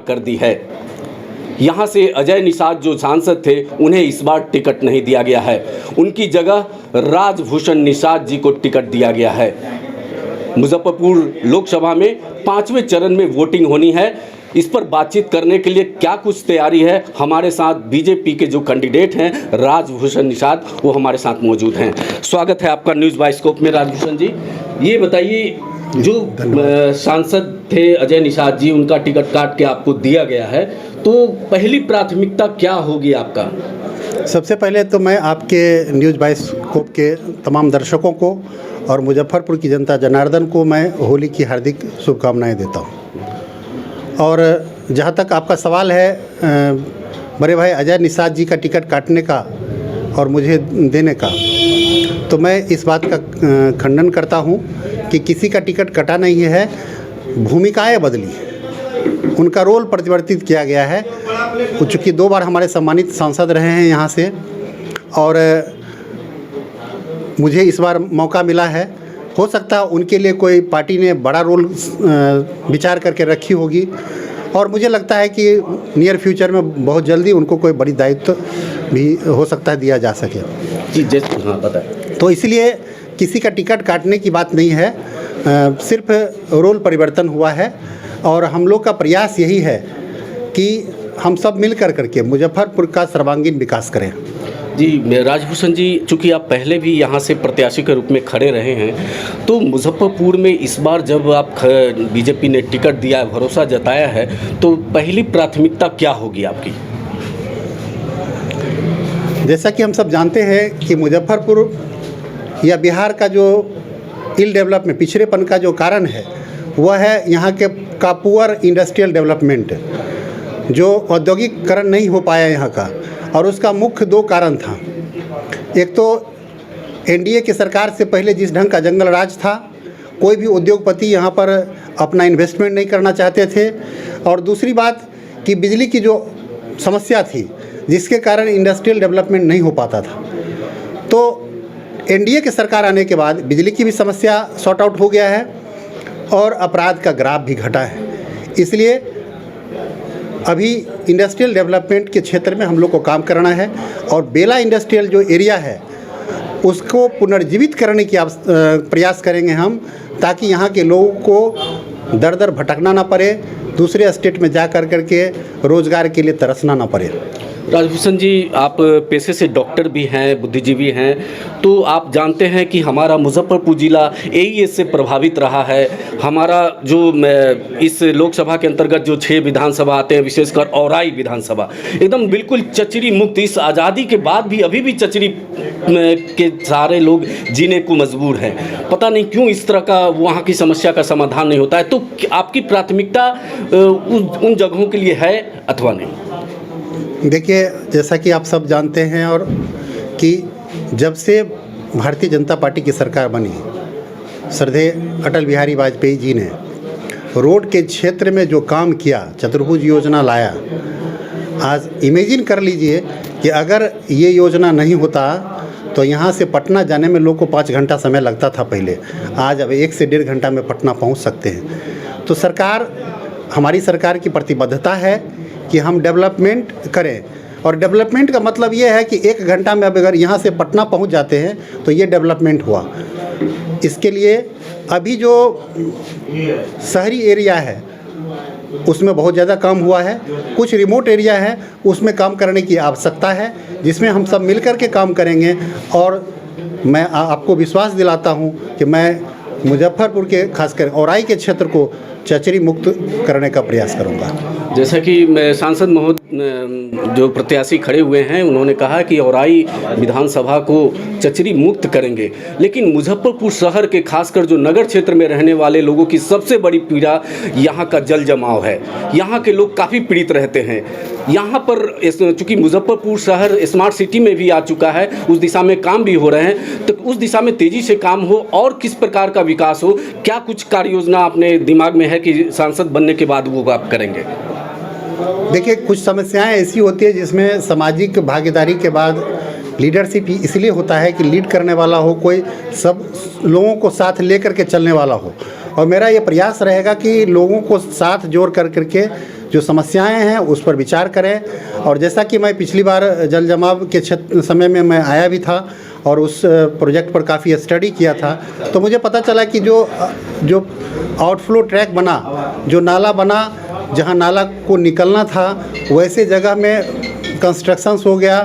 कर दी है। यहाँ से अजय निषाद जो सांसद थे उन्हें इस बार टिकट नहीं दिया गया है, उनकी जगह राजभूषण निषाद जी को टिकट दिया गया है। मुजफ्फरपुर लोकसभा में 5वें चरण में वोटिंग होनी है। इस पर बातचीत करने के लिए क्या कुछ तैयारी है, हमारे साथ बीजेपी के जो कैंडिडेट हैं राजभूषण निषाद, वो हमारे साथ मौजूद हैं। स्वागत है आपका न्यूज़ बाइस्कोप में राजभूषण जी। ये बताइए, जो सांसद थे अजय निषाद जी, उनका टिकट काट के आपको दिया गया है, तो पहली प्राथमिकता क्या होगी आपका? सबसे पहले तो मैं आपके न्यूज़ बाइस्कोप के तमाम दर्शकों को और मुजफ्फरपुर की जनता जनार्दन को मैं होली की हार्दिक शुभकामनाएं देता हूं। और जहां तक आपका सवाल है बड़े भाई अजय निषाद जी का टिकट काटने का और मुझे देने का, तो मैं इस बात का खंडन करता हूं कि किसी का टिकट कटा नहीं है, भूमिकाएं बदली, उनका रोल परिवर्तित किया गया है। चूँकि 2 बार हमारे सम्मानित सांसद रहे हैं यहाँ से, और मुझे इस बार मौका मिला है। हो सकता है उनके लिए कोई पार्टी ने बड़ा रोल विचार करके रखी होगी, और मुझे लगता है कि नियर फ्यूचर में बहुत जल्दी उनको कोई बड़ी दायित्व भी हो सकता है दिया जा सके जी। जैसे हाँ पता है, तो इसलिए किसी का टिकट काटने की बात नहीं है, सिर्फ रोल परिवर्तन हुआ है। और हम लोग का प्रयास यही है कि हम सब मिल करके मुजफ्फरपुर का सर्वांगीण विकास करें। जी राजभूषण जी, चूँकि आप पहले भी यहाँ से प्रत्याशी के रूप में खड़े रहे हैं, तो मुजफ्फरपुर में इस बार जब आप बीजेपी ने टिकट दिया, भरोसा जताया है, तो पहली प्राथमिकता क्या होगी आपकी? जैसा कि हम सब जानते हैं कि मुजफ्फरपुर या बिहार का जो इल डेवलपमेंट, पिछड़ेपन का जो कारण है, वह है यहाँ के का पुअर इंडस्ट्रियल डेवलपमेंट, जो औद्योगिकरण नहीं हो पाया यहाँ का। और उसका मुख्य 2 कारण था। एक तो एनडीए की सरकार से पहले जिस ढंग का जंगल राज था, कोई भी उद्योगपति यहाँ पर अपना इन्वेस्टमेंट नहीं करना चाहते थे। और दूसरी बात कि बिजली की जो समस्या थी, जिसके कारण इंडस्ट्रियल डेवलपमेंट नहीं हो पाता था। तो एनडीए की सरकार आने के बाद बिजली की भी समस्या सॉर्ट आउट हो गया है और अपराध का ग्राफ भी घटा है। इसलिए अभी इंडस्ट्रियल डेवलपमेंट के क्षेत्र में हम लोग को काम करना है, और बेला इंडस्ट्रियल जो एरिया है उसको पुनर्जीवित करने की प्रयास करेंगे हम, ताकि यहाँ के लोगों को दर दर भटकना ना पड़े, दूसरे स्टेट में जा करके रोज़गार के लिए तरसना ना पड़े। राजभूषण जी, आप पेशे से डॉक्टर भी हैं, बुद्धिजीवी हैं, तो आप जानते हैं कि हमारा मुजफ्फरपुर ज़िला एईएस से प्रभावित रहा है। हमारा जो इस लोकसभा के अंतर्गत जो 6 विधानसभा आते हैं, विशेषकर औराई विधानसभा, एकदम बिल्कुल चचरी मुक्त, इस आज़ादी के बाद भी अभी भी चचरी के सारे लोग जीने को मजबूर हैं। पता नहीं क्यों इस तरह का वहाँ की समस्या का समाधान नहीं होता है। तो आपकी प्राथमिकता उन जगहों के लिए है अथवा नहीं? देखिए, जैसा कि आप सब जानते हैं और कि जब से भारतीय जनता पार्टी की सरकार बनी, श्रद्धेय अटल बिहारी वाजपेयी जी ने रोड के क्षेत्र में जो काम किया, चतुर्भुज योजना लाया। आज इमेजिन कर लीजिए कि अगर ये योजना नहीं होता तो यहाँ से पटना जाने में लोग को 5 घंटा समय लगता था पहले, आज अब 1 से 1.5 घंटा में पटना पहुँच सकते हैं। तो हमारी सरकार की प्रतिबद्धता है कि हम डेवलपमेंट करें, और डेवलपमेंट का मतलब ये है कि 1 घंटा में अब अगर यहाँ से पटना पहुँच जाते हैं तो ये डेवलपमेंट हुआ। इसके लिए अभी जो शहरी एरिया है उसमें बहुत ज़्यादा काम हुआ है, कुछ रिमोट एरिया है उसमें काम करने की आवश्यकता है, जिसमें हम सब मिलकर के काम करेंगे। और मैं आपको विश्वास दिलाता हूँ कि मैं मुजफ्फरपुर के खासकर औराई के क्षेत्र को चचरी मुक्त करने का प्रयास करूंगा। जैसा कि सांसद महोदय जो प्रत्याशी खड़े हुए हैं, उन्होंने कहा कि औराई विधानसभा को चचरी मुक्त करेंगे, लेकिन मुजफ्फरपुर शहर के खासकर जो नगर क्षेत्र में रहने वाले लोगों की सबसे बड़ी पीड़ा यहाँ का जल जमाव है। यहाँ के लोग काफ़ी पीड़ित रहते हैं। यहाँ पर चूँकि मुजफ्फरपुर शहर स्मार्ट सिटी में भी आ चुका है, उस दिशा में काम भी हो रहे हैं, तो उस दिशा में तेज़ी से काम हो और किस प्रकार का विकास हो, क्या कुछ कार्य योजना अपने दिमाग में है कि सांसद बनने के बाद वो आप करेंगे? देखिए, कुछ समस्याएं ऐसी होती है जिसमें सामाजिक भागीदारी के बाद लीडरशिप इसलिए होता है कि लीड करने वाला हो, कोई सब लोगों को साथ लेकर के चलने वाला हो। और मेरा ये प्रयास रहेगा कि लोगों को साथ जोड़ करके जो समस्याएं हैं उस पर विचार करें। और जैसा कि मैं पिछली बार जल जमाव के समय में मैं आया भी था और उस प्रोजेक्ट पर काफ़ी स्टडी किया था, तो मुझे पता चला कि जो आउटफ्लो ट्रैक बना, जो नाला बना, जहां नाला को निकलना था वैसे जगह में कंस्ट्रक्शंस हो गया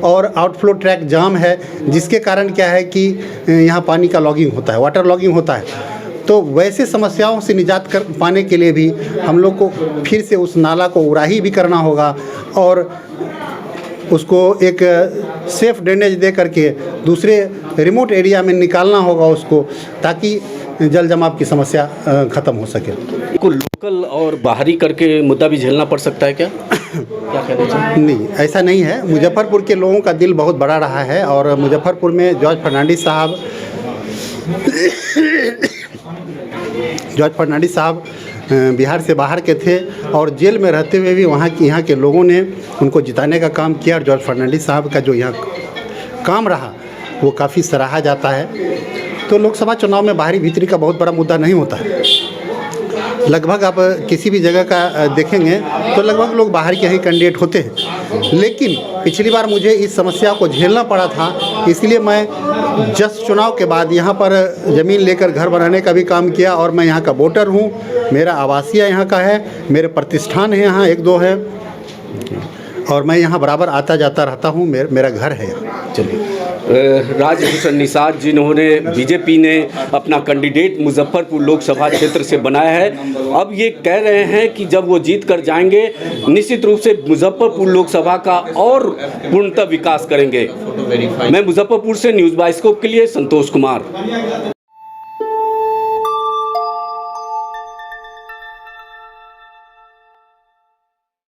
और आउटफ्लो ट्रैक जाम है, जिसके कारण क्या है कि यहाँ पानी का लॉगिंग होता है, वाटर लॉगिंग होता है। तो वैसे समस्याओं से निजात पाने के लिए भी हम लोग को फिर से उस नाला को उराही भी करना होगा और उसको एक सेफ ड्रेनेज दे करके दूसरे रिमोट एरिया में निकालना होगा उसको, ताकि जल जमाव की समस्या ख़त्म हो सके। को लोकल और बाहरी करके मुद्दा भी झेलना पड़ सकता है क्या? क्या कहना चाहिए? नहीं, ऐसा नहीं है। मुजफ्फरपुर के लोगों का दिल बहुत बड़ा रहा है और मुजफ्फरपुर में जॉर्ज फर्नांडिस साहब बिहार से बाहर के थे और जेल में रहते हुए भी यहाँ के लोगों ने उनको जिताने का काम किया। और जॉर्ज फर्नांडिस साहब का जो यहाँ काम रहा वो काफ़ी सराहा जाता है। तो लोकसभा चुनाव में बाहरी भीतरी का बहुत बड़ा मुद्दा नहीं होता है। लगभग आप किसी भी जगह का देखेंगे तो लगभग लोग बाहर के ही कैंडिडेट होते हैं। लेकिन पिछली बार मुझे इस समस्या को झेलना पड़ा था, इसलिए मैं जस्ट चुनाव के बाद यहाँ पर ज़मीन लेकर घर बनाने का भी काम किया और मैं यहाँ का वोटर हूँ। मेरा आवासीय यहाँ का है, मेरे प्रतिष्ठान है यहाँ 1-2 है और मैं यहाँ बराबर आता जाता रहता हूँ। मेरा घर है यहाँ। चलिए, राजभूषण निषाद जिन्होंने बीजेपी ने अपना कैंडिडेट मुजफ्फरपुर लोकसभा क्षेत्र से बनाया है, अब ये कह रहे हैं कि जब वो जीत कर जाएंगे निश्चित रूप से मुजफ्फरपुर लोकसभा का और पूर्णतः विकास करेंगे। मैं मुजफ्फरपुर से न्यूज़ बाइस्कोप के लिए संतोष कुमार।